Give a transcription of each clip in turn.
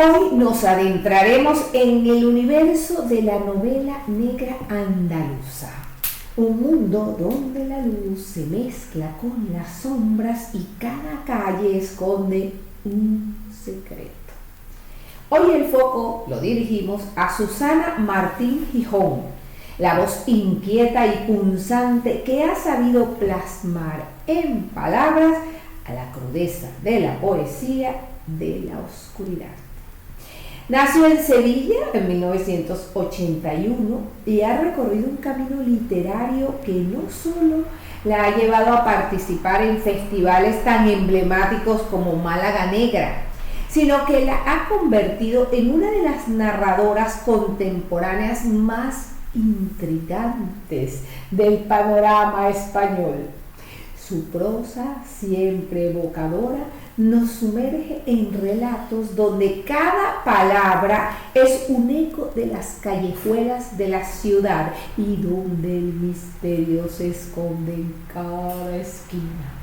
Hoy nos adentraremos en el universo de la novela negra andaluza, un mundo donde la luz se mezcla con las sombras y cada calle esconde un secreto. Hoy el foco lo dirigimos a Susana Martín Gijón, la voz inquieta y punzante que ha sabido plasmar en palabras a la crudeza de la poesía de la oscuridad. Nació en Sevilla en 1981 y ha recorrido un camino literario que no solo la ha llevado a participar en festivales tan emblemáticos como Málaga Negra, sino que la ha convertido en una de las narradoras contemporáneas más intrigantes del panorama español. Su prosa, siempre evocadora, nos sumerge en relatos donde cada palabra es un eco de las callejuelas de la ciudad y donde el misterio se esconde en cada esquina.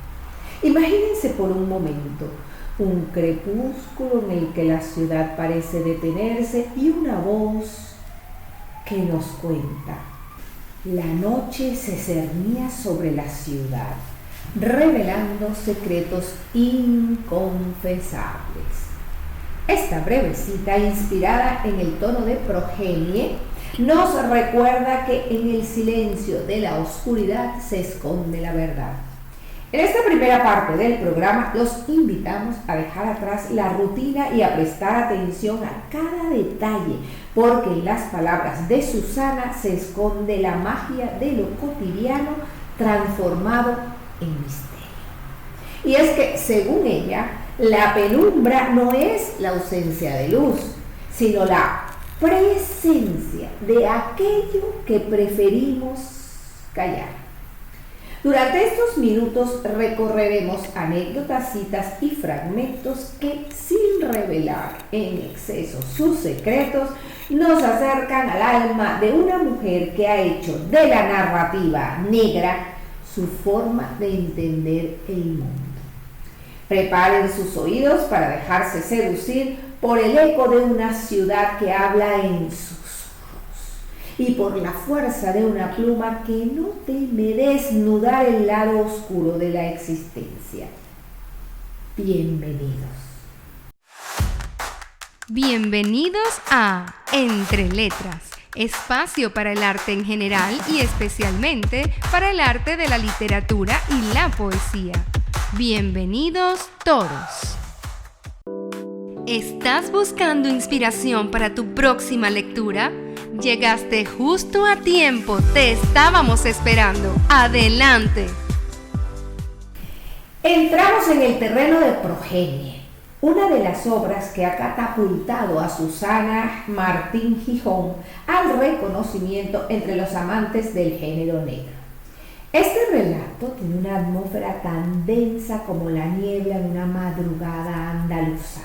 Imagínense por un momento un crepúsculo en el que la ciudad parece detenerse y una voz que nos cuenta: la noche se cernía sobre la ciudad, revelando secretos inconfesables. Esta breve cita, inspirada en el tono de Progenie, nos recuerda que en el silencio de la oscuridad se esconde la verdad. En esta primera parte del programa los invitamos a dejar atrás la rutina y a prestar atención a cada detalle, porque en las palabras de Susana se esconde la magia de lo cotidiano transformado en misterio. Y es que, según ella, la penumbra no es la ausencia de luz, sino la presencia de aquello que preferimos callar. Durante estos minutos recorreremos anécdotas, citas y fragmentos que, sin revelar en exceso sus secretos, nos acercan al alma de una mujer que ha hecho de la narrativa negra su forma de entender el mundo. Preparen sus oídos para dejarse seducir por el eco de una ciudad que habla en susurros y por la fuerza de una pluma que no teme desnudar el lado oscuro de la existencia. Bienvenidos. Bienvenidos a Entre Letras, espacio para el arte en general y especialmente para el arte de la literatura y la poesía. Bienvenidos todos. ¿Estás buscando inspiración para tu próxima lectura? Llegaste justo a tiempo, te estábamos esperando. ¡Adelante! Entramos en el terreno de Progenie, una de las obras que ha catapultado a Susana Martín Gijón al reconocimiento entre los amantes del género negro. Este relato tiene una atmósfera tan densa como la niebla en una madrugada andaluza.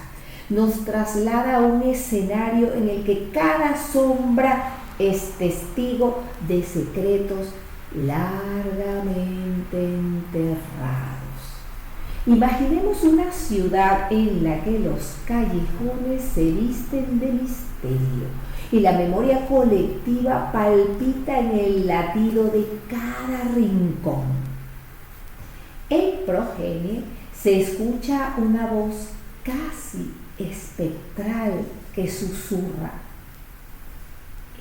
Nos traslada a un escenario en el que cada sombra es testigo de secretos largamente enterrados. Imaginemos una ciudad en la que los callejones se visten de misterio y la memoria colectiva palpita en el latido de cada rincón. En Progenie se escucha una voz casi espectral que susurra: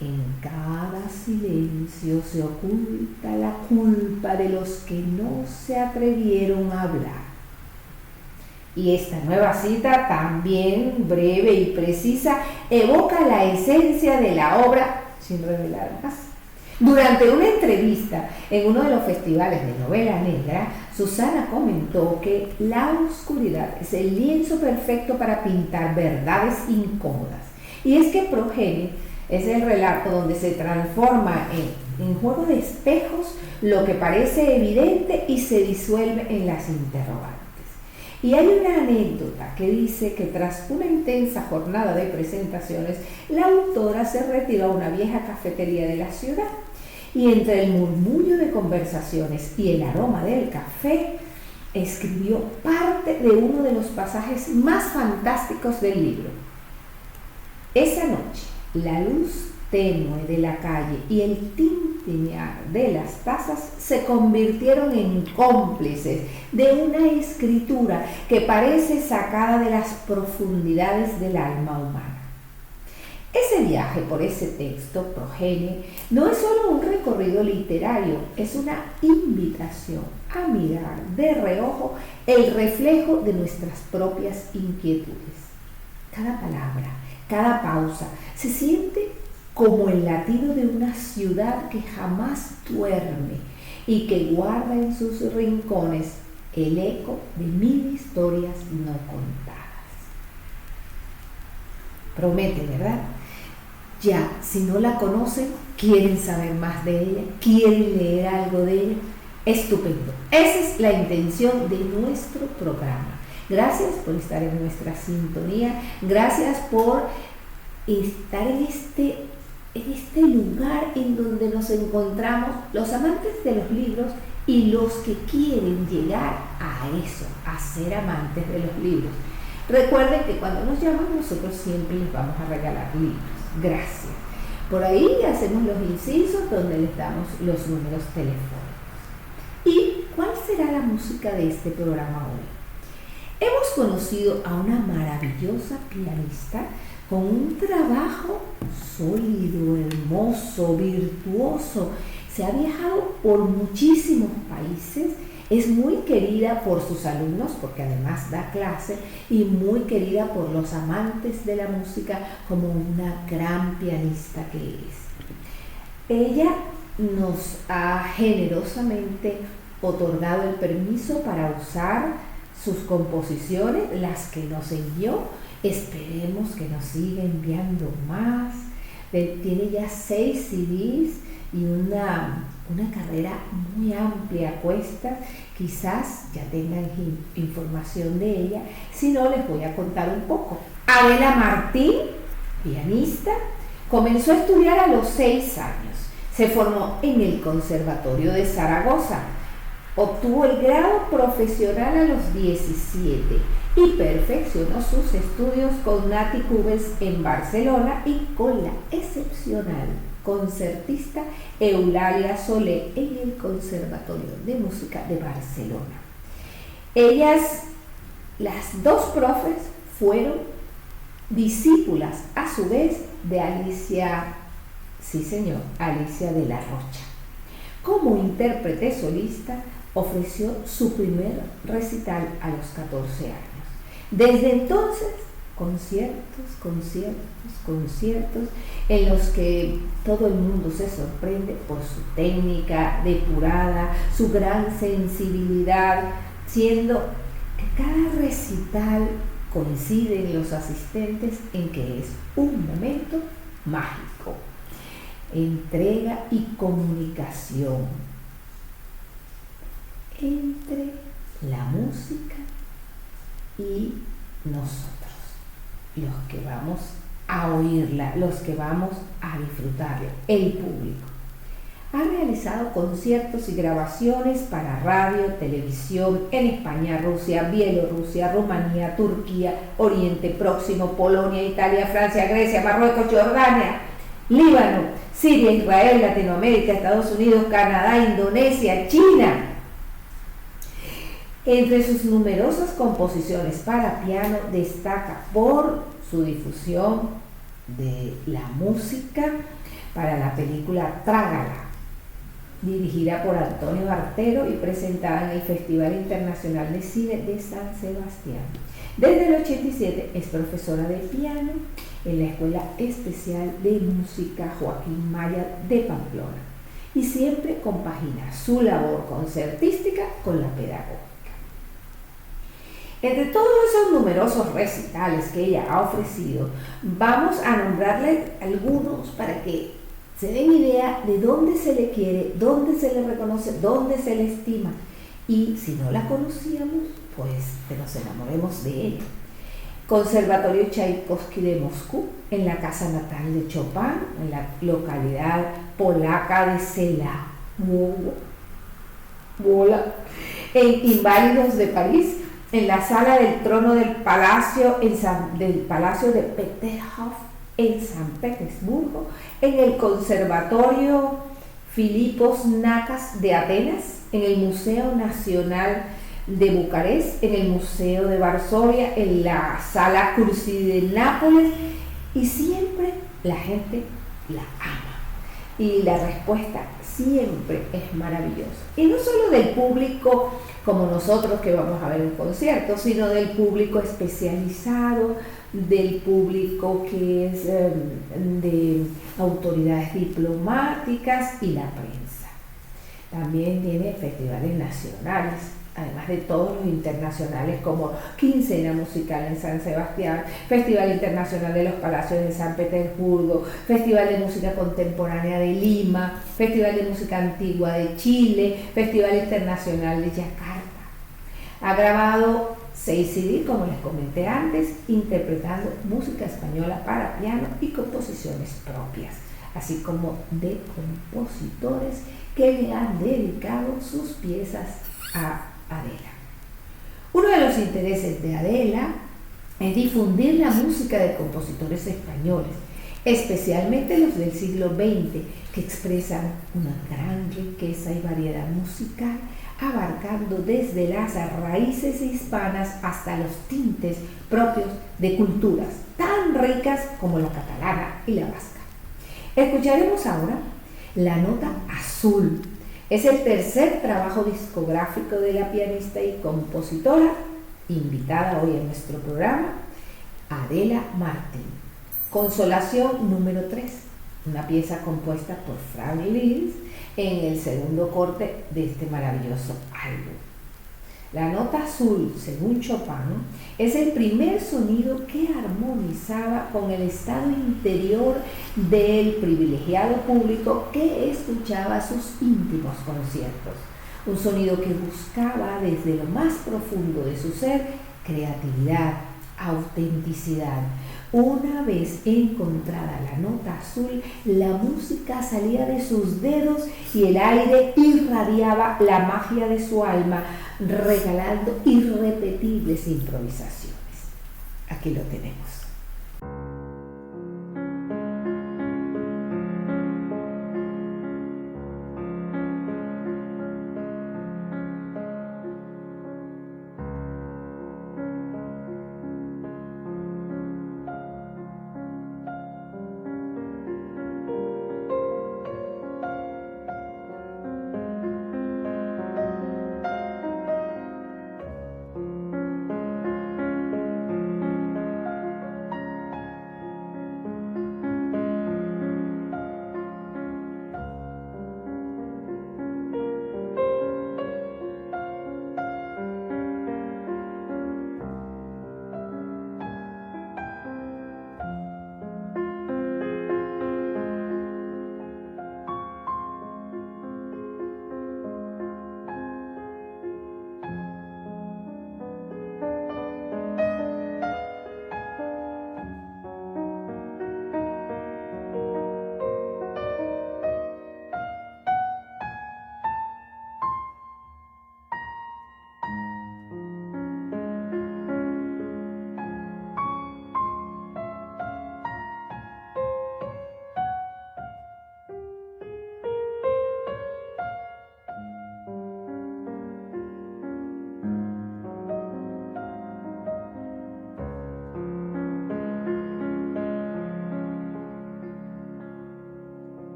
en cada silencio se oculta la culpa de los que no se atrevieron a hablar. Y esta nueva cita, también breve y precisa, evoca la esencia de la obra sin revelar más. Durante una entrevista en uno de los festivales de novela negra, Susana comentó que la oscuridad es el lienzo perfecto para pintar verdades incómodas. Y es que Progenie es el relato donde se transforma en juego de espejos lo que parece evidente y se disuelve en las interrogantes. Y hay una anécdota que dice que tras una intensa jornada de presentaciones, la autora se retiró a una vieja cafetería de la ciudad y entre el murmullo de conversaciones y el aroma del café, escribió parte de uno de los pasajes más fantásticos del libro. Esa noche, la luz tenue de la calle y el tintinear de las tazas se convirtieron en cómplices de una escritura que parece sacada de las profundidades del alma humana. Ese viaje por ese texto progenie no es solo un recorrido literario, es una invitación a mirar de reojo el reflejo de nuestras propias inquietudes. Cada palabra, cada pausa se siente como el latido de una ciudad que jamás duerme y que guarda en sus rincones el eco de 1000 historias no contadas. Promete, ¿verdad? Ya, si no la conocen, quieren saber más de ella, quieren leer algo de ella, estupendo. Esa es la intención de nuestro programa. Gracias por estar en nuestra sintonía, gracias por estar en este lugar en donde nos encontramos los amantes de los libros y los que quieren llegar a eso, a ser amantes de los libros. Recuerden que cuando nos llaman nosotros siempre les vamos a regalar libros. Gracias. Por ahí hacemos los incisos donde les damos los números telefónicos. ¿Y cuál será la música de este programa hoy? Hemos conocido a una maravillosa pianista con un trabajo sólido, hermoso, virtuoso. Se ha viajado por muchísimos países, es muy querida por sus alumnos porque además da clase y muy querida por los amantes de la música como una gran pianista que es. Ella nos ha generosamente otorgado el permiso para usar sus composiciones, las que nos envió. Esperemos que nos siga enviando más. Tiene ya 6 CDs y una carrera muy amplia a cuestas. Quizás ya tengan información de ella. Si no, les voy a contar un poco. Adela Martín, pianista, comenzó a estudiar a los 6 años. Se formó en el Conservatorio de Zaragoza. Obtuvo el grado profesional a los 17 y perfeccionó sus estudios con Nati Cubes en Barcelona y con la excepcional concertista Eulalia Solé en el Conservatorio de Música de Barcelona. Ellas, las dos profes, fueron discípulas a su vez de Alicia de la Rocha. Como intérprete solista, ofreció su primer recital a los 14 años. Desde entonces, conciertos en los que todo el mundo se sorprende por su técnica depurada, su gran sensibilidad, siendo que cada recital coinciden los asistentes en que es un momento mágico. Entrega y comunicación entre la música y nosotros, los que vamos a oírla, los que vamos a disfrutarla, el público. Ha realizado conciertos y grabaciones para radio, televisión en España, Rusia, Bielorrusia, Rumanía, Turquía, Oriente Próximo, Polonia, Italia, Francia, Grecia, Marruecos, Jordania, Líbano, Siria, Israel, Latinoamérica, Estados Unidos, Canadá, Indonesia, China. Entre sus numerosas composiciones para piano destaca por su difusión de la música para la película Trágala, dirigida por Antonio Artero y presentada en el Festival Internacional de Cine de San Sebastián. Desde el 87 es profesora de piano en la Escuela Especial de Música Joaquín Maya de Pamplona y siempre compagina su labor concertística con la pedagógica. Entre todos esos numerosos recitales que ella ha ofrecido, vamos a nombrarle algunos para que se den idea de dónde se le quiere, dónde se le reconoce, dónde se le estima. Y si no la conocíamos, pues que nos enamoremos de ella. Conservatorio Tchaikovsky de Moscú, en la casa natal de Chopin, en la localidad polaca de Sela, en Inválidos de París, en la sala del trono del palacio de Peterhof en San Petersburgo, en el Conservatorio Filipos Nakas de Atenas, en el Museo Nacional de Bucarest, en el Museo de Varsovia, en la Sala Cursi de Nápoles, y siempre la gente la ama. Y la respuesta siempre es maravillosa. Y no solo del público como nosotros que vamos a ver el concierto, sino del público especializado, del público que es de autoridades diplomáticas y la prensa. También tiene festivales nacionales, además de todos los internacionales como Quincena Musical en San Sebastián, Festival Internacional de los Palacios de San Petersburgo, Festival de Música Contemporánea de Lima, Festival de Música Antigua de Chile, Festival Internacional de Yakarta. Ha grabado 6 CD, como les comenté antes, interpretando música española para piano y composiciones propias, así como de compositores que le han dedicado sus piezas a Adela. Uno de los intereses de Adela es difundir la música de compositores españoles, especialmente los del siglo XX, que expresan una gran riqueza y variedad musical, abarcando desde las raíces hispanas hasta los tintes propios de culturas tan ricas como la catalana y la vasca. Escucharemos ahora La Nota Azul. Es el tercer trabajo discográfico de la pianista y compositora, invitada hoy en nuestro programa, Adela Martín. Consolación número 3, una pieza compuesta por Franz Liszt en el segundo corte de este maravilloso álbum. La nota azul, según Chopin, es el primer sonido que armonizaba con el estado interior del privilegiado público que escuchaba sus íntimos conciertos. Un sonido que buscaba desde lo más profundo de su ser creatividad, autenticidad. Una vez encontrada la nota azul, la música salía de sus dedos y el aire irradiaba la magia de su alma, regalando irrepetibles improvisaciones. Aquí lo tenemos.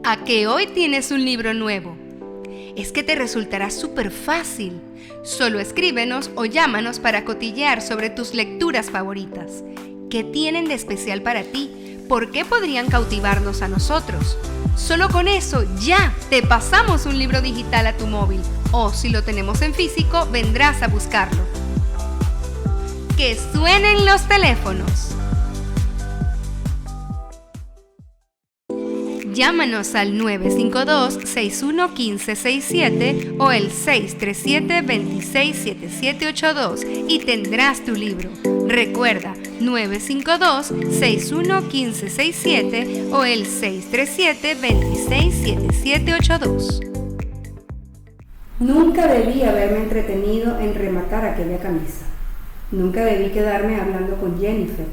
a que hoy tienes un libro nuevo. Es que te resultará súper fácil. Solo escríbenos o llámanos para cotillear sobre tus lecturas favoritas. ¿Qué tienen de especial para ti? ¿Por qué podrían cautivarnos a nosotros? Solo con eso ya te pasamos un libro digital a tu móvil. O si lo tenemos en físico, vendrás a buscarlo. ¡Que suenen los teléfonos! Llámanos al 952-611567 o el 637-267782 y tendrás tu libro. Recuerda, 952-611567 o el 637-267782. Nunca debí haberme entretenido en rematar aquella camisa. Nunca debí quedarme hablando con Jennifer.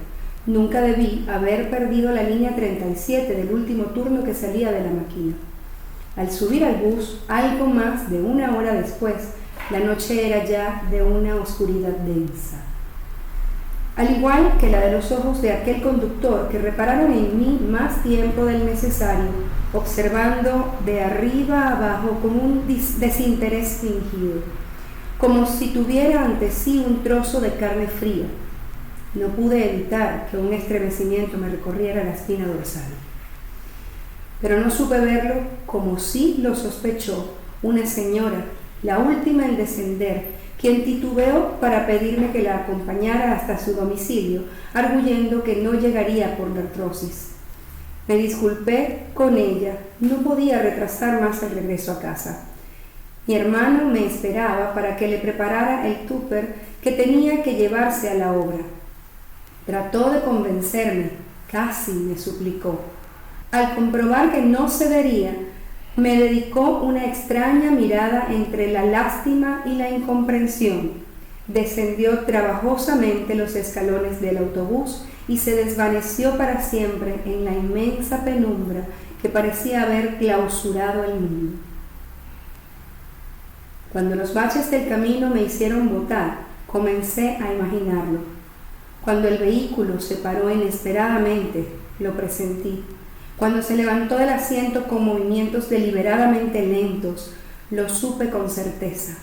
Nunca debí haber perdido la línea 37 del último turno que salía de la máquina. Al subir al bus, algo más de una hora después, la noche era ya de una oscuridad densa. Al igual que la de los ojos de aquel conductor que repararon en mí más tiempo del necesario, observando de arriba a abajo con un desinterés fingido, como si tuviera ante sí un trozo de carne fría. No pude evitar que un estremecimiento me recorriera la espina dorsal. Pero no supe verlo como sí lo sospechó una señora, la última en descender, quien titubeó para pedirme que la acompañara hasta su domicilio, arguyendo que no llegaría por la artrosis. Me disculpé con ella, no podía retrasar más el regreso a casa. Mi hermano me esperaba para que le preparara el tupper que tenía que llevarse a la obra. Trató de convencerme, casi me suplicó. Al comprobar que no cedería, me dedicó una extraña mirada entre la lástima y la incomprensión. Descendió trabajosamente los escalones del autobús y se desvaneció para siempre en la inmensa penumbra que parecía haber clausurado el mundo. Cuando los baches del camino me hicieron botar, comencé a imaginarlo. Cuando el vehículo se paró inesperadamente, lo presentí. Cuando se levantó del asiento con movimientos deliberadamente lentos, lo supe con certeza.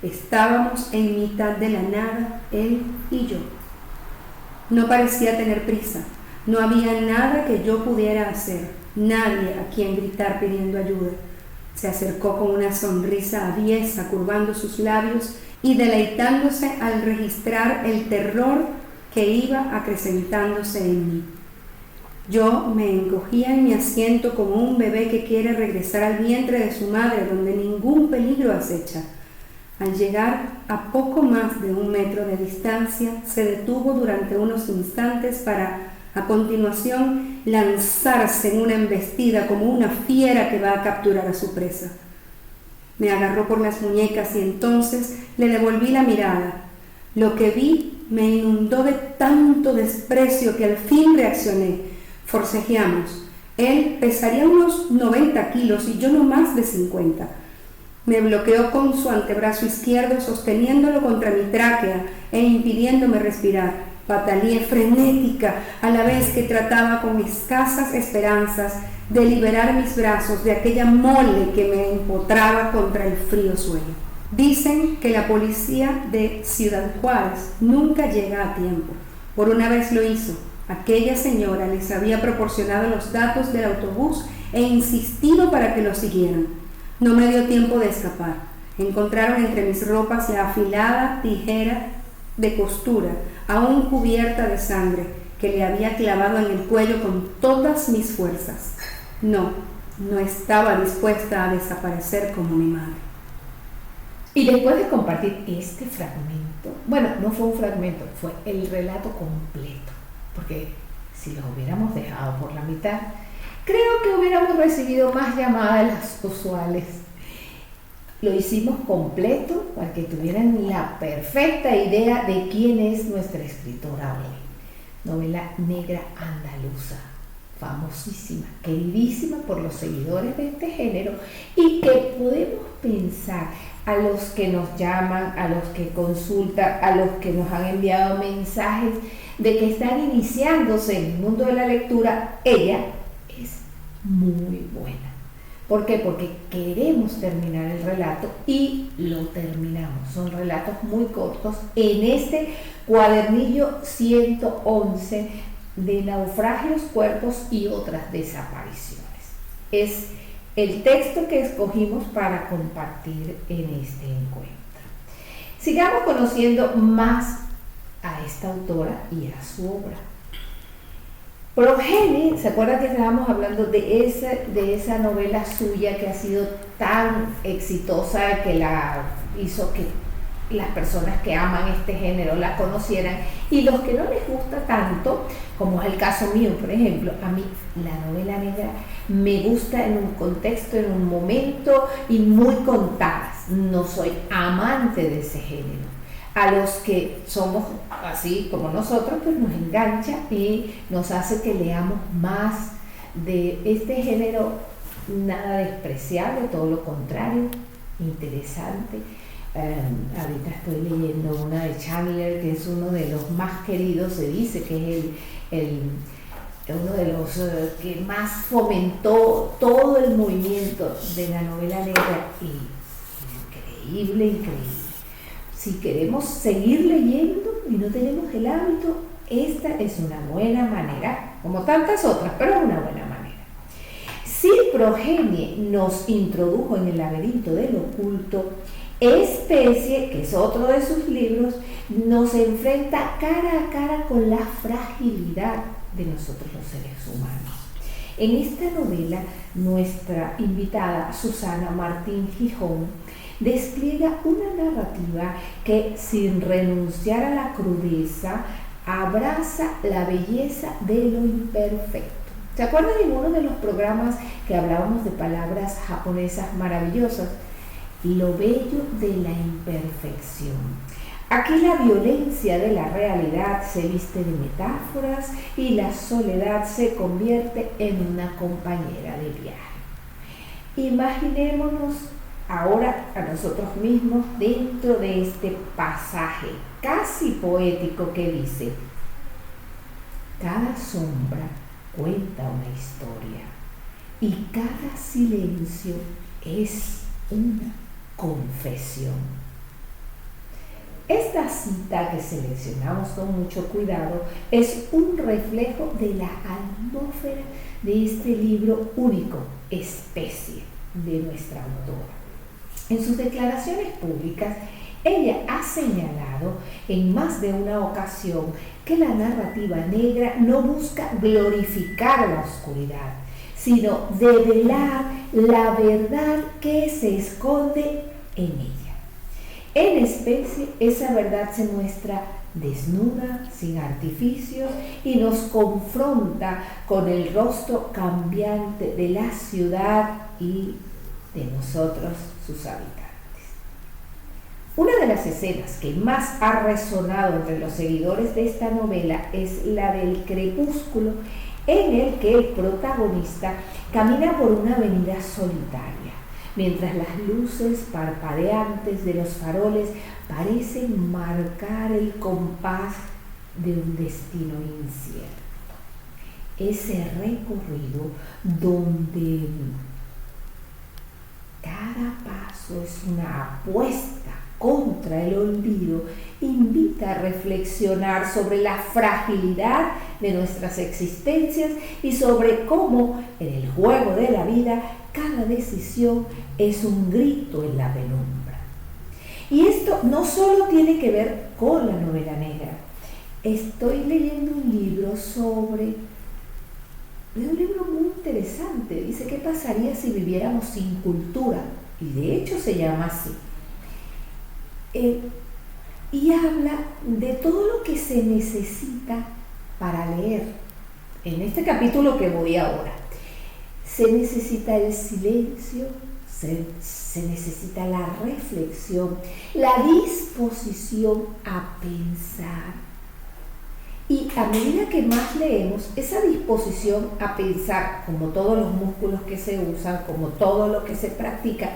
Estábamos en mitad de la nada, él y yo. No parecía tener prisa. No había nada que yo pudiera hacer, nadie a quien gritar pidiendo ayuda. Se acercó con una sonrisa aviesa, curvando sus labios y deleitándose al registrar el terror que iba acrecentándose en mí. Yo me encogía en mi asiento como un bebé que quiere regresar al vientre de su madre donde ningún peligro acecha. Al llegar a poco más de 1 metro de distancia, se detuvo durante unos instantes para, a continuación, lanzarse en una embestida como una fiera que va a capturar a su presa. Me agarró por las muñecas y entonces le devolví la mirada. Lo que vi me inundó de tanto desprecio que al fin reaccioné. Forcejeamos. Él pesaría unos 90 kilos y yo no más de 50. Me bloqueó con su antebrazo izquierdo, sosteniéndolo contra mi tráquea e impidiéndome respirar. Pataleé frenética a la vez que trataba con escasas esperanzas de liberar mis brazos de aquella mole que me empotraba contra el frío suelo. Dicen que la policía de Ciudad Juárez nunca llega a tiempo. Por una vez lo hizo. Aquella señora les había proporcionado los datos del autobús e insistido para que lo siguieran. No me dio tiempo de escapar. Encontraron entre mis ropas la afilada tijera de costura, aún cubierta de sangre, que le había clavado en el cuello con todas mis fuerzas. No estaba dispuesta a desaparecer como mi madre. Y después de compartir este fragmento, bueno, no fue un fragmento, fue el relato completo, porque si los hubiéramos dejado por la mitad, creo que hubiéramos recibido más llamadas de las usuales. Lo hicimos completo para que tuvieran la perfecta idea de quién es nuestra escritora hoy. Novela negra andaluza, famosísima, queridísima por los seguidores de este género, y que podemos pensar a los que nos llaman, a los que consultan, a los que nos han enviado mensajes de que están iniciándose en el mundo de la lectura, ella es muy buena. ¿Por qué? Porque queremos terminar el relato y lo terminamos. Son relatos muy cortos en este cuadernillo 111 de naufragios, cuerpos y otras desapariciones. Es el texto que escogimos para compartir en este encuentro. Sigamos conociendo más a esta autora y a su obra. Progenie, ¿se acuerdan que estábamos hablando de esa novela suya que ha sido tan exitosa, que la hizo que las personas que aman este género la conocieran, y los que no les gusta tanto, como es el caso mío, por ejemplo? A mí la novela negra me gusta en un contexto, en un momento y muy contadas. No soy amante de ese género. A los que somos así como nosotros, pues nos engancha y nos hace que leamos más de este género, nada despreciable, todo lo contrario, interesante. Ahorita estoy leyendo una de Chandler, que es uno de los más queridos, se dice que es uno de los que más fomentó todo el movimiento de la novela negra, y increíble. Si queremos seguir leyendo y no tenemos el hábito, esta es una buena manera, como tantas otras, pero es una buena manera. Si Progenie nos introdujo en el laberinto del oculto, Especie, que es otro de sus libros, nos enfrenta cara a cara con la fragilidad de nosotros los seres humanos. En esta novela, nuestra invitada Susana Martín Gijón despliega una narrativa que, sin renunciar a la crudeza, abraza la belleza de lo imperfecto. ¿Se acuerdan en uno de los programas que hablábamos de palabras japonesas maravillosas? Lo bello de la imperfección. Aquí la violencia de la realidad se viste de metáforas y la soledad se convierte en una compañera de viaje. Imaginémonos ahora a nosotros mismos dentro de este pasaje casi poético que dice: cada sombra cuenta una historia y cada silencio es una confesión. Esta cita, que seleccionamos con mucho cuidado, es un reflejo de la atmósfera de este libro único, Especie, de nuestra autora. En sus declaraciones públicas, ella ha señalado en más de una ocasión que la narrativa negra no busca glorificar la oscuridad, sino develar la verdad que se esconde en ella. En Especie, esa verdad se muestra desnuda, sin artificios, y nos confronta con el rostro cambiante de la ciudad y de nosotros, sus habitantes. Una de las escenas que más ha resonado entre los seguidores de esta novela es la del crepúsculo, en el que el protagonista camina por una avenida solitaria, mientras las luces parpadeantes de los faroles parecen marcar el compás de un destino incierto. Ese recorrido donde cada paso es una apuesta contra el olvido invita a reflexionar sobre la fragilidad de nuestras existencias y sobre cómo en el juego de la vida cada decisión es un grito en la penumbra. Y esto no solo tiene que ver con la novela negra. Estoy leyendo un libro un libro muy interesante. Dice: ¿qué pasaría si viviéramos sin cultura? Y de hecho se llama así. Y habla de todo lo que se necesita para leer. En este capítulo que voy ahora, se necesita el silencio, se necesita la reflexión, la disposición a pensar. Y a medida que más leemos, esa disposición a pensar, como todos los músculos que se usan, como todo lo que se practica,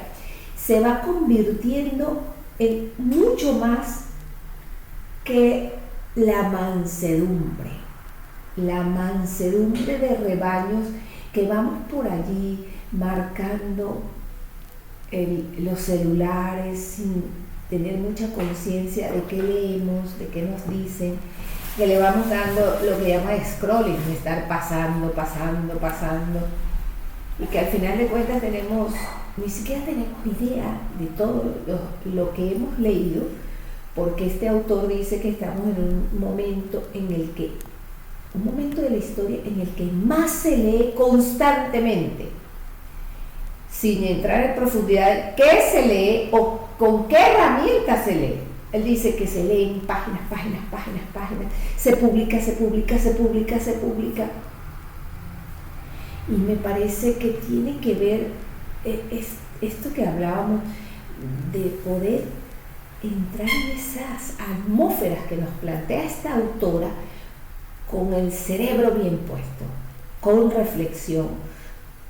se va convirtiendo en mucho más que la mansedumbre de rebaños que vamos por allí marcando los celulares sin tener mucha conciencia de qué leemos, de qué nos dicen, que le vamos dando lo que llama scrolling, de estar pasando, y que al final de cuentas ni siquiera tenemos idea de todo lo que hemos leído, porque este autor dice que estamos en un momento de la historia en el que más se lee constantemente, sin entrar en profundidad de qué se lee o con qué herramienta se lee. Él dice que se leen páginas, se publica. Y me parece que tiene que ver esto que hablábamos de poder entrar en esas atmósferas que nos plantea esta autora con el cerebro bien puesto, con reflexión,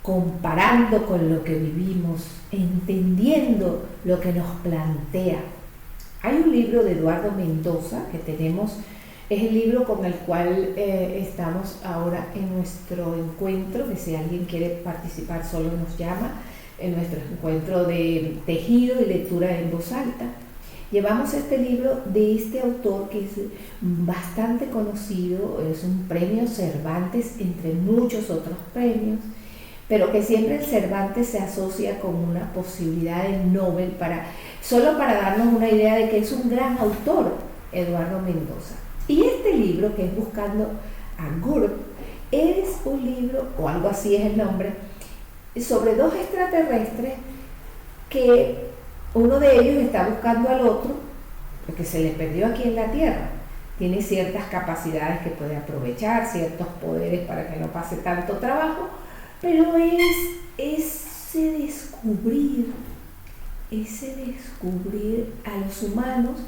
comparando con lo que vivimos, entendiendo lo que nos plantea. Hay un libro de Eduardo Mendoza que tenemos, es el libro con el cual estamos ahora en nuestro encuentro, que si alguien quiere participar solo nos llama, en nuestro encuentro de tejido y lectura en voz alta. Llevamos este libro de este autor que es bastante conocido, es un premio Cervantes entre muchos otros premios, pero que siempre el Cervantes se asocia con una posibilidad de Nobel solo para darnos una idea de que es un gran autor, Eduardo Mendoza. Y este libro, que es Buscando a GURB, es un libro, o algo así es el nombre, sobre dos extraterrestres que uno de ellos está buscando al otro porque se le perdió aquí en la Tierra. Tiene ciertas capacidades que puede aprovechar, ciertos poderes para que no pase tanto trabajo, pero es ese descubrir a los humanos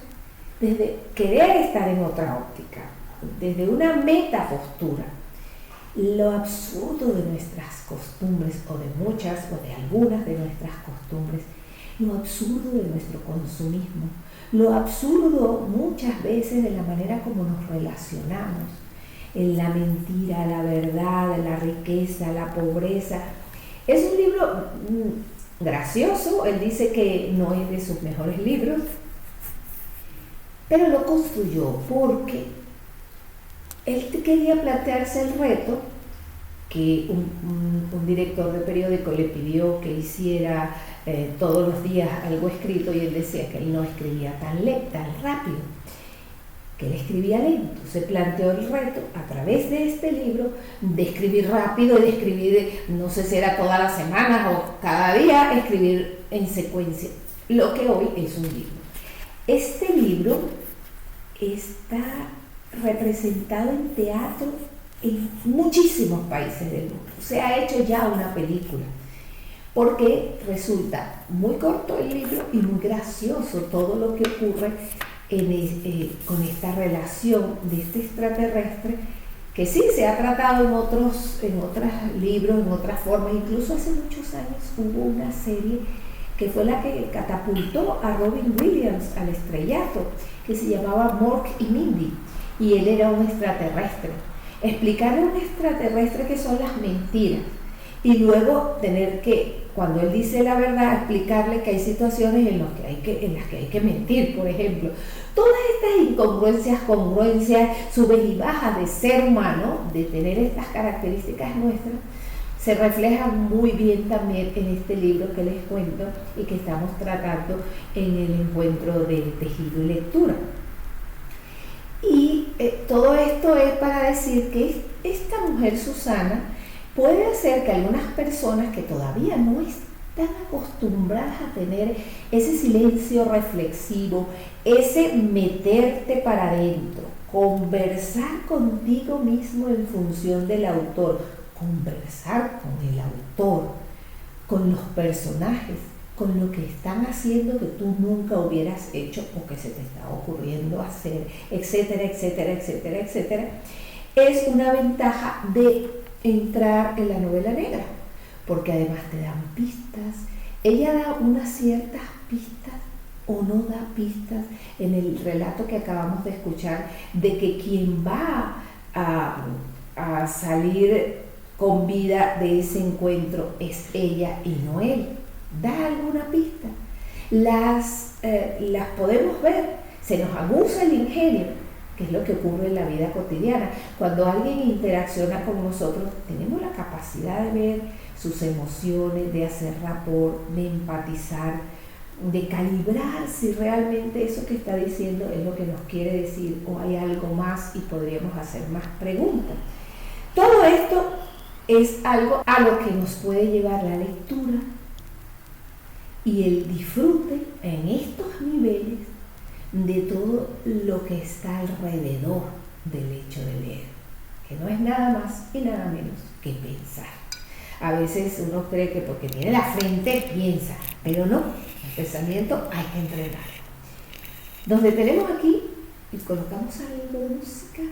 desde querer estar en otra óptica, desde una metapostura. Lo absurdo de nuestras costumbres, o de algunas de nuestras costumbres, lo absurdo de nuestro consumismo, lo absurdo muchas veces de la manera como nos relacionamos, en la mentira, la verdad, la riqueza, la pobreza. Es un libro gracioso, él dice que no es de sus mejores libros, pero lo construyó porque él quería plantearse el reto que un director de periódico le pidió que hiciera todos los días algo escrito, y él decía que él no escribía tan rápido, que él escribía lento. Se planteó el reto a través de este libro de escribir rápido y de escribir, no sé si era todas las semanas o cada día, escribir en secuencia, lo que hoy es un libro. Este libro está representado en teatro en muchísimos países del mundo. Se ha hecho ya una película, porque resulta muy corto el libro y muy gracioso todo lo que ocurre con esta relación de este extraterrestre, que sí se ha tratado en otros libros, en otras formas. Incluso hace muchos años hubo una serie que fue la que catapultó a Robin Williams al estrellato, que se llamaba Mork y Mindy, y él era un extraterrestre. Explicarle a un extraterrestre qué son las mentiras, y luego tener que, cuando él dice la verdad, explicarle que hay situaciones en las que hay que mentir, por ejemplo. Todas estas incongruencias, congruencias, subes y bajas de ser humano, de tener estas características nuestras, se reflejan muy bien también en este libro que les cuento y que estamos tratando en el encuentro de tejido y lectura. Y todo esto es para decir que esta mujer, Susana, puede hacer que algunas personas que todavía no están acostumbradas a tener ese silencio reflexivo, ese meterte para adentro, conversar contigo mismo en función del autor, conversar con el autor, con los personajes, con lo que están haciendo que tú nunca hubieras hecho o que se te está ocurriendo hacer, etcétera, etcétera, etcétera, etcétera, es una ventaja de entrar en la novela negra, porque además te dan pistas. Ella da unas ciertas pistas o no da pistas en el relato que acabamos de escuchar, de que quien va a salir con vida de ese encuentro es ella y no él. ¿Da alguna pista? Las podemos ver, se nos aguza el ingenio, que es lo que ocurre en la vida cotidiana. Cuando alguien interacciona con nosotros, tenemos la capacidad de ver sus emociones, de hacer rapport, de empatizar, de calibrar si realmente eso que está diciendo es lo que nos quiere decir o hay algo más y podríamos hacer más preguntas. Todo esto es algo a lo que nos puede llevar la lectura y el disfrute en estos niveles de todo lo que está alrededor del hecho de leer, que no es nada más y nada menos que pensar. A veces uno cree que porque tiene la frente piensa, pero no, el pensamiento hay que entrenarlo. Nos detenemos aquí y colocamos algo de música.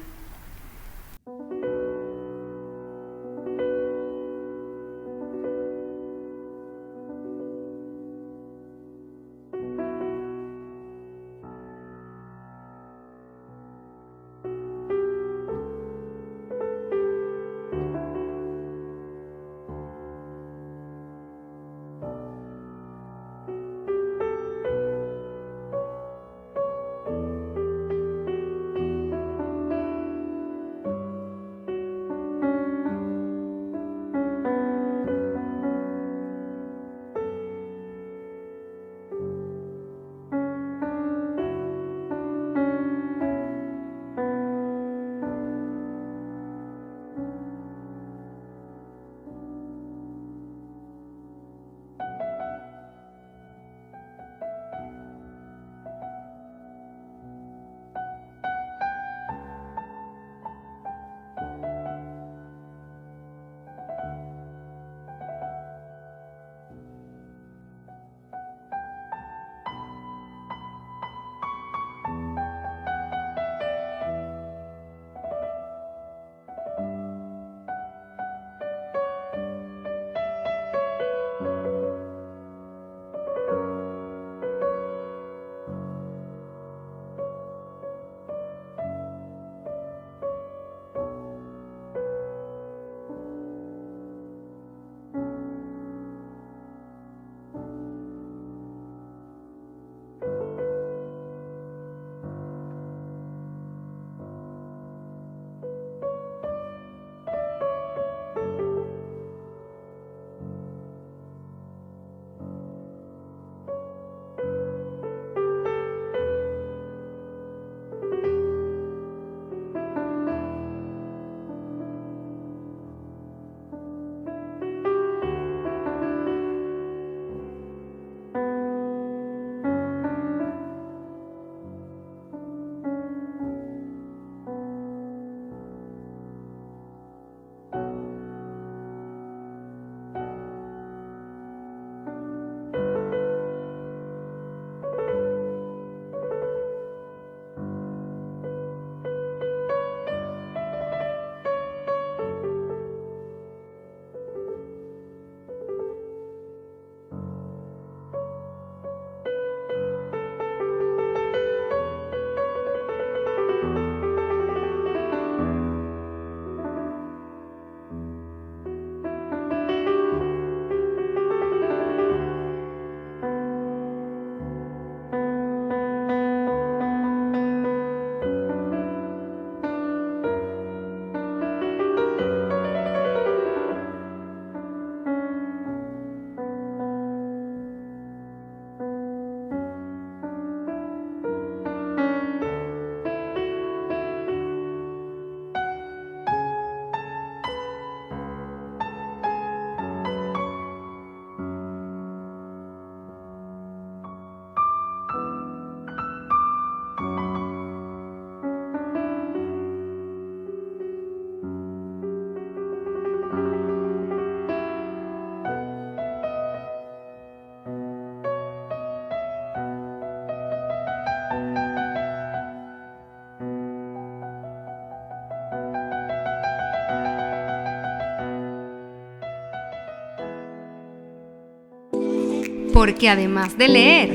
Porque además de leer,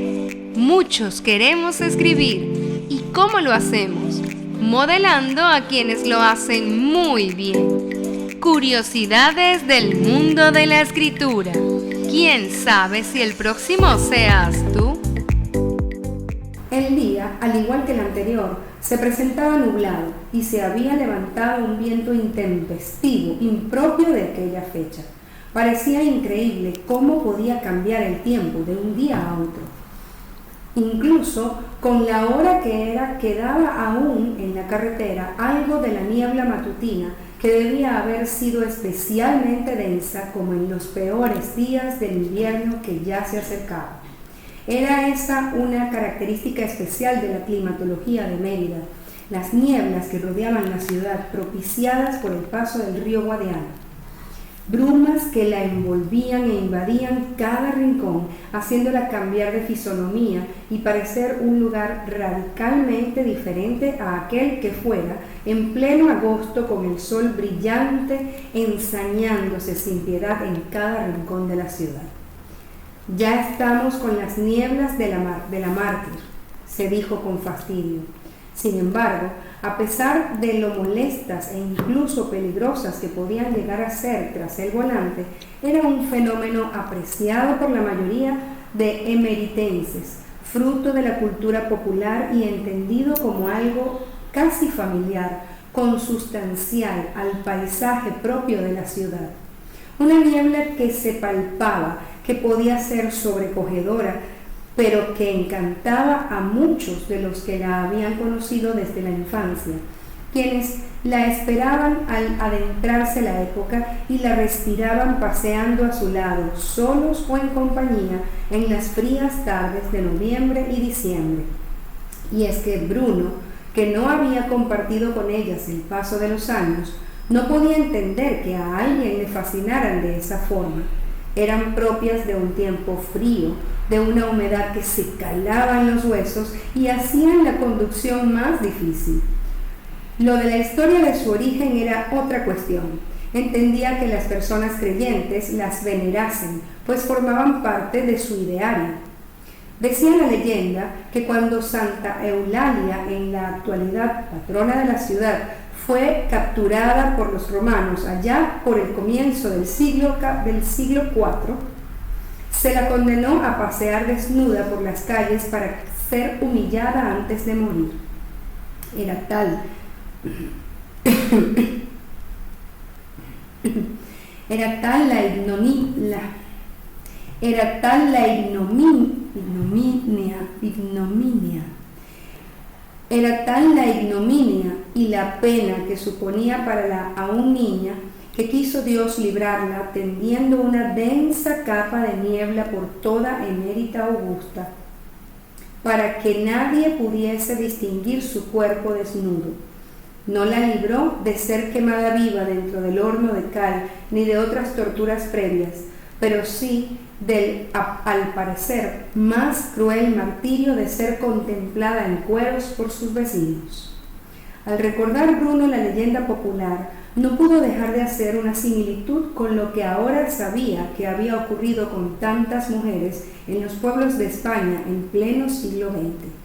muchos queremos escribir. ¿Y cómo lo hacemos? Modelando a quienes lo hacen muy bien. Curiosidades del mundo de la escritura. ¿Quién sabe si el próximo seas tú? El día, al igual que el anterior, se presentaba nublado y se había levantado un viento intempestivo, impropio de aquella fecha. Parecía increíble cómo podía cambiar el tiempo de un día a otro. Incluso con la hora que era, quedaba aún en la carretera algo de la niebla matutina que debía haber sido especialmente densa como en los peores días del invierno que ya se acercaba. Era esa una característica especial de la climatología de Mérida, las nieblas que rodeaban la ciudad propiciadas por el paso del río Guadiana. Brumas que la envolvían e invadían cada rincón, haciéndola cambiar de fisonomía y parecer un lugar radicalmente diferente a aquel que fuera en pleno agosto con el sol brillante ensañándose sin piedad en cada rincón de la ciudad. Ya estamos con las nieblas de la mártir, se dijo con fastidio. Sin embargo, a pesar de lo molestas e incluso peligrosas que podían llegar a ser tras el volante, era un fenómeno apreciado por la mayoría de emeritenses, fruto de la cultura popular y entendido como algo casi familiar, consustancial al paisaje propio de la ciudad. Una niebla que se palpaba, que podía ser sobrecogedora, pero que encantaba a muchos de los que la habían conocido desde la infancia, quienes la esperaban al adentrarse la época y la respiraban paseando a su lado, solos o en compañía, en las frías tardes de noviembre y diciembre. Y es que Bruno, que no había compartido con ellas el paso de los años, no podía entender que a alguien le fascinaran de esa forma. Eran propias de un tiempo frío, de una humedad que se calaba en los huesos y hacían la conducción más difícil. Lo de la historia de su origen era otra cuestión. Entendía que las personas creyentes las venerasen, pues formaban parte de su ideario. Decía la leyenda que cuando Santa Eulalia, en la actualidad patrona de la ciudad, fue capturada por los romanos allá por el comienzo del siglo IV, se la condenó a pasear desnuda por las calles para ser humillada antes de morir. Era tal la ignominia y la pena que suponía para la aún niña, que quiso Dios librarla tendiendo una densa capa de niebla por toda Emérita Augusta, para que nadie pudiese distinguir su cuerpo desnudo. No la libró de ser quemada viva dentro del horno de cal, ni de otras torturas previas, pero sí del, al parecer, más cruel martirio de ser contemplada en cueros por sus vecinos. Al recordar Bruno la leyenda popular, no pudo dejar de hacer una similitud con lo que ahora sabía que había ocurrido con tantas mujeres en los pueblos de España en pleno siglo XX.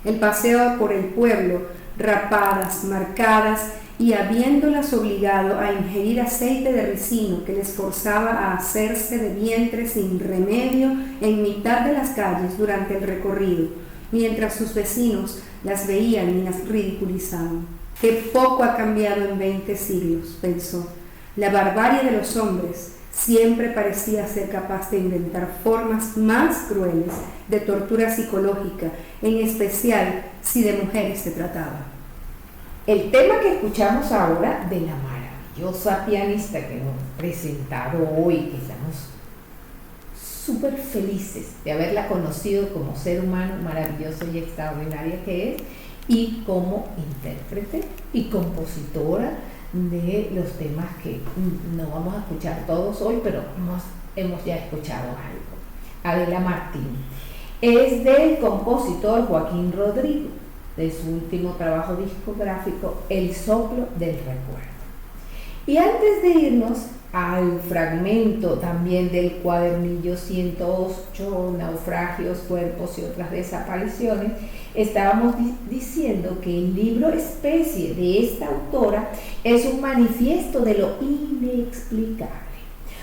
El paseo por el pueblo, rapadas, marcadas y habiéndolas obligado a ingerir aceite de ricino que les forzaba a hacerse de vientre sin remedio en mitad de las calles durante el recorrido, mientras sus vecinos las veían y las ridiculizaban. Qué poco ha cambiado en 20 siglos, pensó. La barbarie de los hombres siempre parecía ser capaz de inventar formas más crueles de tortura psicológica, en especial si de mujeres se trataba. El tema que escuchamos ahora de la maravillosa pianista que hemos presentado hoy, que estamos súper felices de haberla conocido como ser humano maravilloso y extraordinaria que es, y como intérprete y compositora de los temas que no vamos a escuchar todos hoy, pero hemos ya escuchado algo. Adela Martín es del compositor Joaquín Rodrigo, de su último trabajo discográfico El soplo del recuerdo. Y antes de irnos al fragmento también del cuadernillo 108, naufragios, cuerpos y otras desapariciones, estábamos diciendo que el libro Especie de esta autora es un manifiesto de lo inexplicable,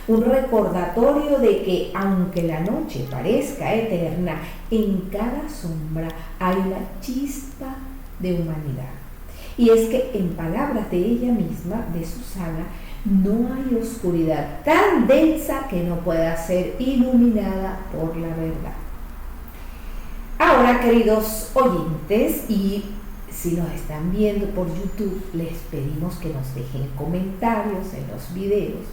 un recordatorio de que aunque la noche parezca eterna, en cada sombra hay una chispa de humanidad. Y es que en palabras de ella misma, de Susana, no hay oscuridad tan densa que no pueda ser iluminada por la verdad. Ahora, queridos oyentes, y si nos están viendo por YouTube, les pedimos que nos dejen comentarios en los videos.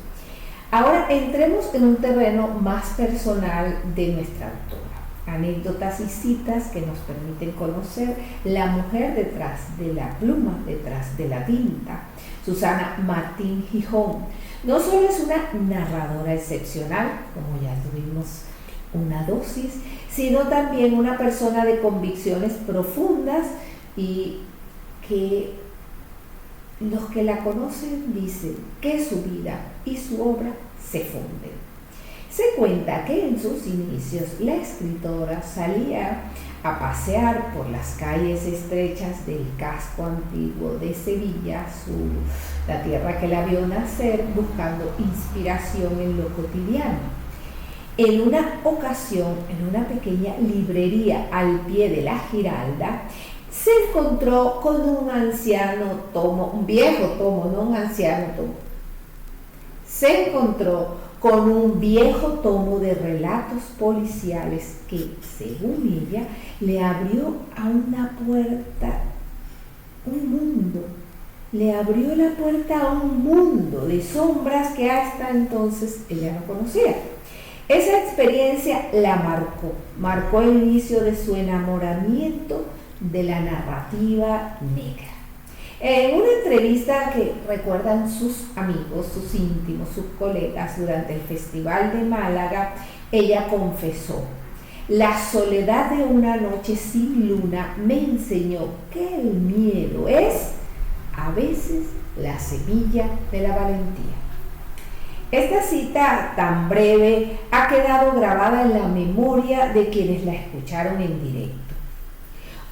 Ahora entremos en un terreno más personal de nuestra autora. Anécdotas y citas que nos permiten conocer la mujer detrás de la pluma, detrás de la tinta. Susana Martín Gijón no solo es una narradora excepcional, como ya tuvimos una dosis, sino también una persona de convicciones profundas y que los que la conocen dicen que su vida y su obra se funden. Se cuenta que en sus inicios la escritora salía a pasear por las calles estrechas del casco antiguo de Sevilla, la tierra que la vio nacer, buscando inspiración en lo cotidiano. En una ocasión, en una pequeña librería al pie de la Giralda, se encontró con un viejo tomo. Se encontró con un viejo tomo de relatos policiales que, según ella, le abrió a una puerta, le abrió la puerta a un mundo de sombras que hasta entonces ella no conocía. Esa experiencia la marcó el inicio de su enamoramiento de la narrativa negra. En una entrevista que recuerdan sus amigos, sus íntimos, sus colegas durante el Festival de Málaga, ella confesó: la soledad de una noche sin luna me enseñó que el miedo es, a veces, la semilla de la valentía. Esta cita tan breve ha quedado grabada en la memoria de quienes la escucharon en directo.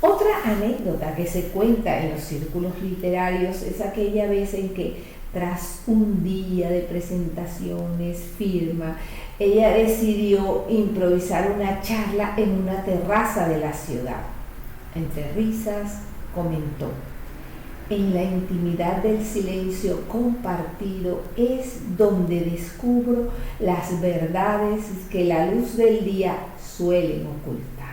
Otra anécdota que se cuenta en los círculos literarios es aquella vez en que, tras un día de presentaciones, firma, ella decidió improvisar una charla en una terraza de la ciudad. Entre risas, comentó: en la intimidad del silencio compartido es donde descubro las verdades que la luz del día suelen ocultar.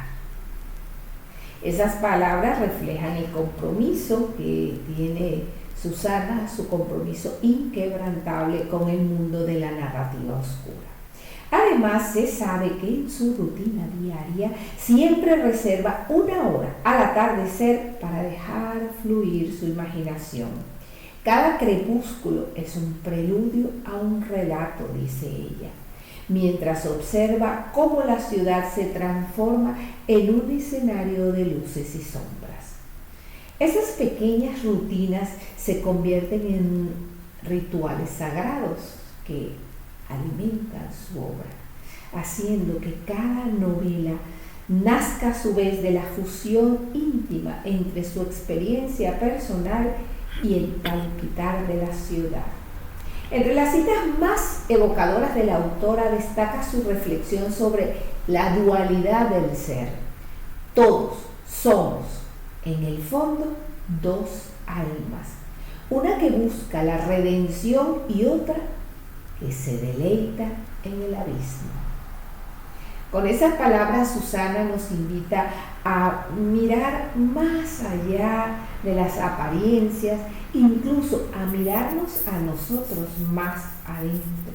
Esas palabras reflejan el compromiso que tiene Susana, su compromiso inquebrantable con el mundo de la narrativa oscura. Además, se sabe que en su rutina diaria siempre reserva una hora al atardecer para dejar fluir su imaginación. Cada crepúsculo es un preludio a un relato, dice ella, mientras observa cómo la ciudad se transforma en un escenario de luces y sombras. Esas pequeñas rutinas se convierten en rituales sagrados que alimentan su obra, haciendo que cada novela nazca a su vez de la fusión íntima entre su experiencia personal y el palpitar de la ciudad. Entre las citas más evocadoras de la autora destaca su reflexión sobre la dualidad del ser. Todos somos, en el fondo, dos almas, una que busca la redención y otra que se deleita en el abismo. Con esas palabras, Susana nos invita a mirar más allá de las apariencias, incluso a mirarnos a nosotros más adentro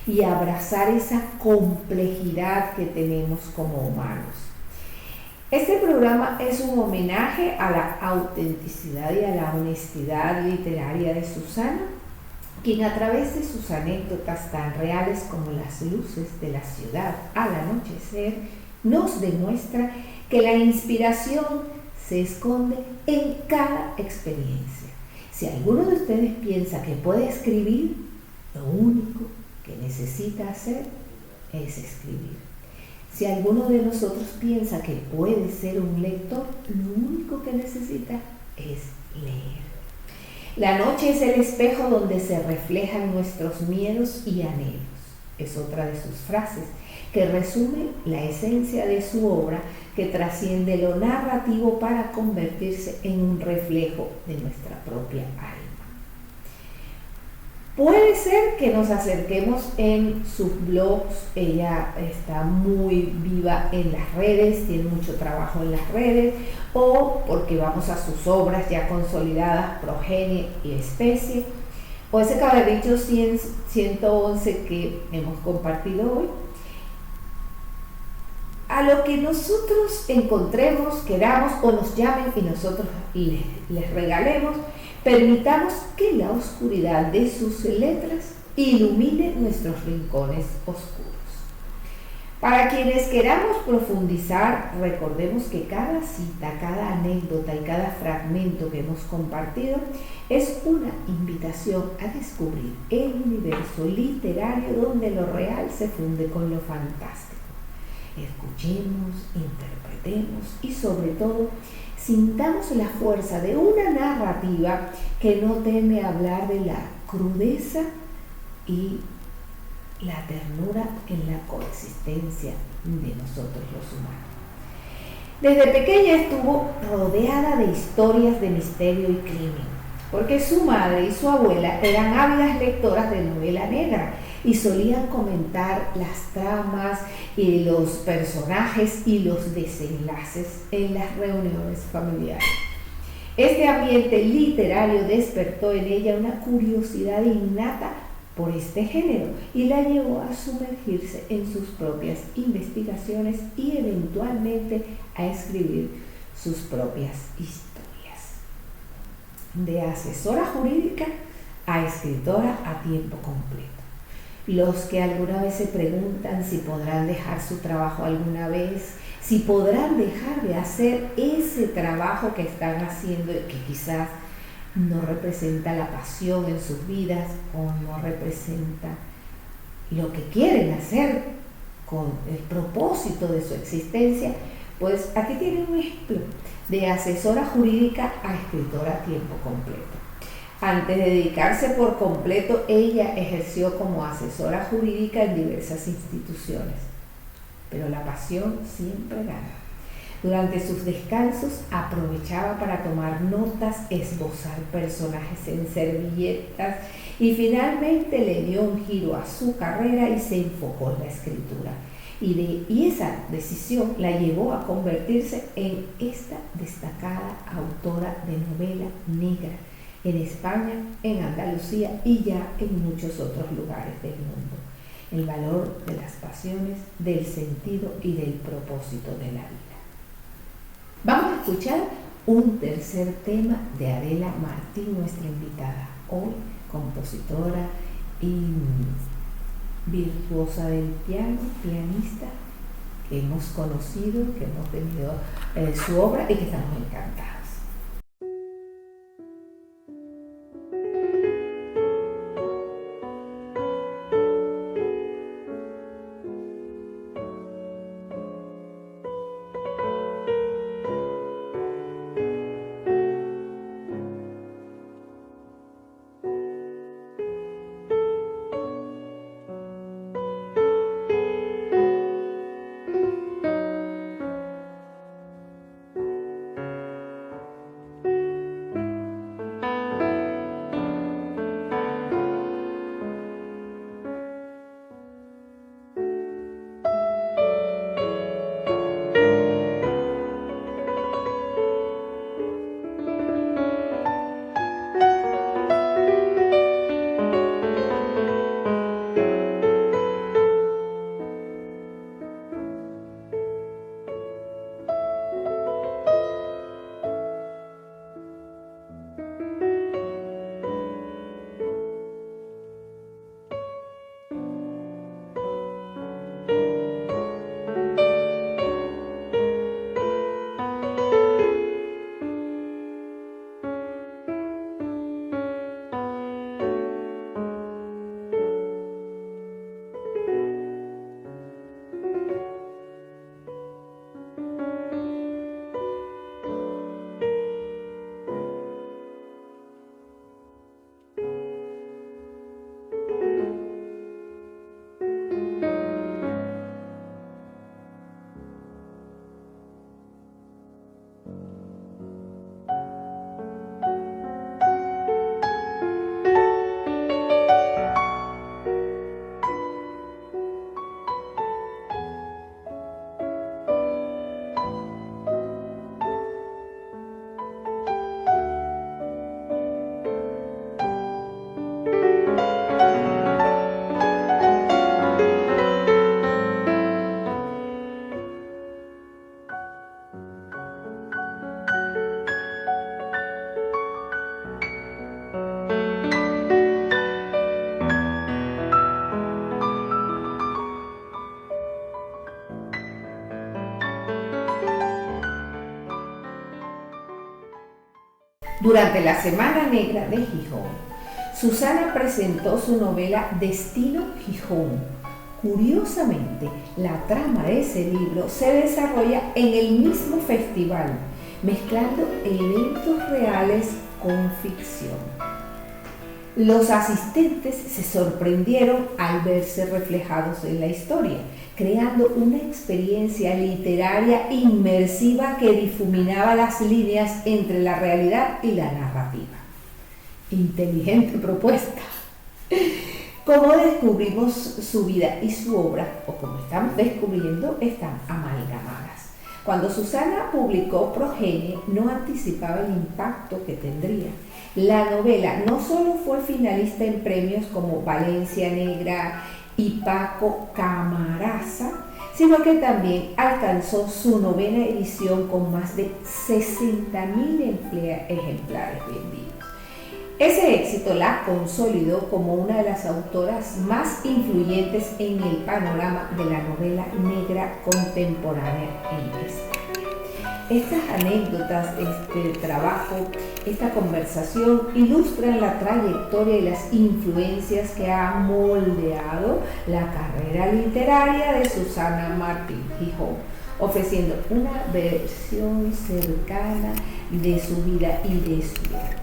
y a abrazar esa complejidad que tenemos como humanos. Este programa es un homenaje a la autenticidad y a la honestidad literaria de Susana, quien a través de sus anécdotas tan reales como las luces de la ciudad al anochecer, nos demuestra que la inspiración se esconde en cada experiencia. Si alguno de ustedes piensa que puede escribir, lo único que necesita hacer es escribir. Si alguno de nosotros piensa que puede ser un lector, lo único que necesita es leer. La noche es el espejo donde se reflejan nuestros miedos y anhelos. Es otra de sus frases, que resume la esencia de su obra, que trasciende lo narrativo para convertirse en un reflejo de nuestra propia alma. Puede ser que nos acerquemos en sus blogs, ella está muy viva en las redes, tiene mucho trabajo en las redes, o porque vamos a sus obras ya consolidadas, Progenie y Especie, o ese cabernet 111 que hemos compartido hoy. A lo que nosotros encontremos, queramos o nos llamen y nosotros les regalemos, permitamos que la oscuridad de sus letras ilumine nuestros rincones oscuros. Para quienes queramos profundizar, recordemos que cada cita, cada anécdota y cada fragmento que hemos compartido es una invitación a descubrir el universo literario donde lo real se funde con lo fantástico. Escuchemos, interpretemos y sobre todo sintamos la fuerza de una narrativa que no teme hablar de la crudeza y la ternura en la coexistencia de nosotros los humanos. Desde pequeña estuvo rodeada de historias de misterio y crimen, porque su madre y su abuela eran ávidas lectoras de novela negra y solían comentar las tramas y los personajes y los desenlaces en las reuniones familiares. Este ambiente literario despertó en ella una curiosidad innata por este género y la llevó a sumergirse en sus propias investigaciones y eventualmente a escribir sus propias historias. De asesora jurídica a escritora a tiempo completo. Los que alguna vez se preguntan si podrán dejar su trabajo alguna vez, si podrán dejar de hacer ese trabajo que están haciendo y que quizás no representa la pasión en sus vidas o no representa lo que quieren hacer con el propósito de su existencia, pues aquí tienen un ejemplo de asesora jurídica a escritora a tiempo completo. Antes de dedicarse por completo, ella ejerció como asesora jurídica en diversas instituciones, pero la pasión siempre gana. Durante sus descansos aprovechaba para tomar notas, esbozar personajes en servilletas y finalmente le dio un giro a su carrera y se enfocó en la escritura. Y esa decisión la llevó a convertirse en esta destacada autora de novela negra en España, en Andalucía y ya en muchos otros lugares del mundo. El valor de las pasiones, del sentido y del propósito de la vida. Vamos a escuchar un tercer tema de Adela Martín, nuestra invitada hoy, compositora y virtuosa del piano, pianista, que hemos conocido, que hemos tenido su obra y que estamos encantados. Durante la Semana Negra de Gijón, Susana presentó su novela Destino Gijón. Curiosamente, la trama de ese libro se desarrolla en el mismo festival, mezclando eventos reales con ficción. Los asistentes se sorprendieron al verse reflejados en la historia, creando una experiencia literaria inmersiva que difuminaba las líneas entre la realidad y la narrativa. Inteligente propuesta. Como descubrimos su vida y su obra, o como estamos descubriendo, están amalgamadas. Cuando Susana publicó Progenie, no anticipaba el impacto que tendría. La novela no solo fue finalista en premios como Valencia Negra y Paco Camarasa, sino que también alcanzó su 9ª edición con más de 60.000 ejemplares vendidos. Ese éxito la consolidó como una de las autoras más influyentes en el panorama de la novela negra contemporánea en España. Estas anécdotas, este trabajo, esta conversación ilustran la trayectoria y las influencias que ha moldeado la carrera literaria de Susana Martín Gijón, ofreciendo una versión cercana de su vida y de su obra.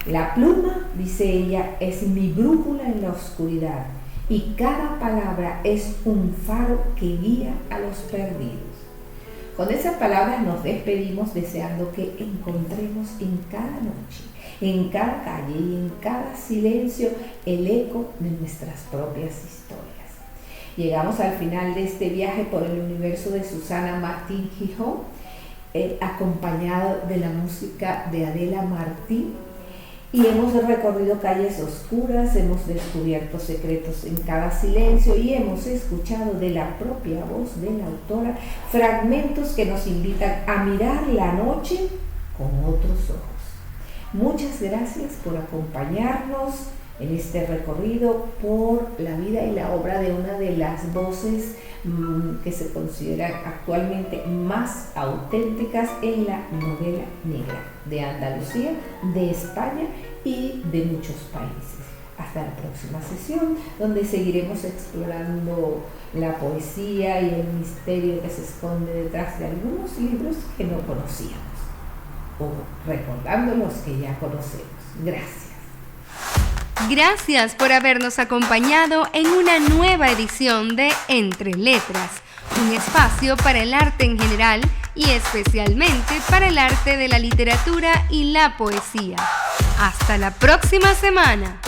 La pluma, dice ella, es mi brújula en la oscuridad y cada palabra es un faro que guía a los perdidos. Con esas palabras nos despedimos deseando que encontremos en cada noche, en cada calle y en cada silencio el eco de nuestras propias historias. Llegamos al final de este viaje por el universo de Susana Martín Gijón, acompañado de la música de Adela Martín. Y hemos recorrido calles oscuras, hemos descubierto secretos en cada silencio y hemos escuchado de la propia voz de la autora fragmentos que nos invitan a mirar la noche con otros ojos. Muchas gracias por acompañarnos en este recorrido por la vida y la obra de una de las voces que se consideran actualmente más auténticas en la novela negra de Andalucía, de España y de muchos países. Hasta la próxima sesión, donde seguiremos explorando la poesía y el misterio que se esconde detrás de algunos libros que no conocíamos, o recordando los que ya conocemos. Gracias. Gracias por habernos acompañado en una nueva edición de Entre Letras, un espacio para el arte en general y especialmente para el arte de la literatura y la poesía. Hasta la próxima semana.